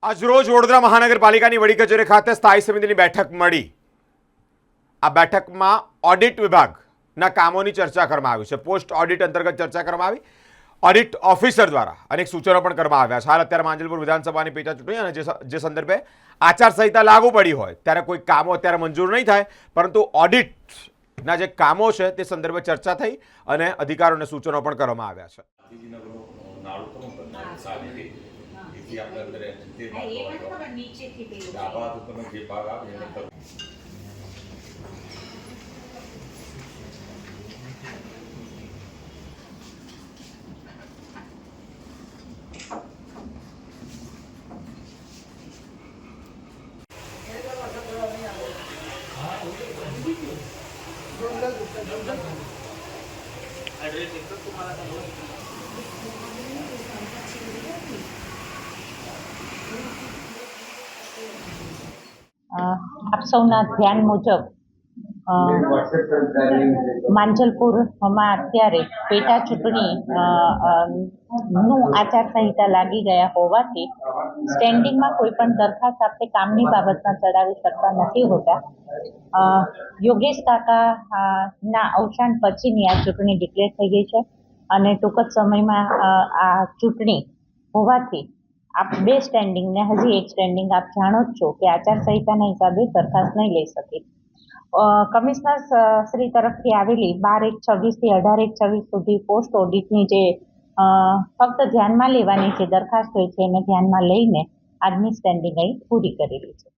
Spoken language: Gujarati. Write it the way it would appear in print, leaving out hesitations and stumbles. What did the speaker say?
આજરોજ વડોદરા મહાનગરપાલિકાની વડી કચેરી ખાતે સ્થાયી સમિતિની બેઠક મળી। આ બેઠકમાં ઓડિટ વિભાગના કામોની ચર્ચા કરવામાં આવી છે। પોસ્ટ ઓડિટ અંતર્ગત ચર્ચા કરવામાં આવી। ઓડિટ ઓફિસર દ્વારા અનેક સૂચનો પણ કરવામાં આવ્યા છે। હાલ અત્યારે માંજલપુર વિધાનસભાની પેટા ચૂંટણી અને જે સંદર્ભે આચારસંહિતા લાગુ પડી હોય ત્યારે કોઈ કામો અત્યારે મંજૂર નહીં થાય, પરંતુ ઓડિટના જે કામો છે તે સંદર્ભે ચર્ચા થઈ અને અધિકારીઓને સૂચનો પણ કરવામાં આવ્યા છે। આપ સૌના ધ્યાન મુજબ માંજલપુરમાં અત્યારે પેટા ચૂંટણી નું આચારસંહિતા લાગી ગયા હોવાથી સ્ટેન્ડિંગમાં કોઈ પણ દરખાસ્ત આપણે કામની બાબતમાં ચડાવી શકતા નથી હોતા। યોગેશ કાકા ના અવસાન પછીની આ ચૂંટણી ડિક્લેર થઈ ગઈ છે અને ટૂંક જ સમયમાં આ ચૂંટણી હોવાથી આપ બે સ્ટેન્ડિંગ ને હજી એક સ્ટેન્ડિંગ આપ જાણો જ છો કે આચારસંહિતાના હિસાબે દરખાસ્ત નહીં લઈ શકે। કમિશનર શ્રી તરફથી આવેલી 12/1/26 થી 18/1/26 સુધી પોસ્ટ ઓડિટની જે ફક્ત ધ્યાનમાં લેવાની જે દરખાસ્ત હોય છે એને ધ્યાનમાં લઈને આજની સ્ટેન્ડિંગ અહીં પૂરી કરેલી છે।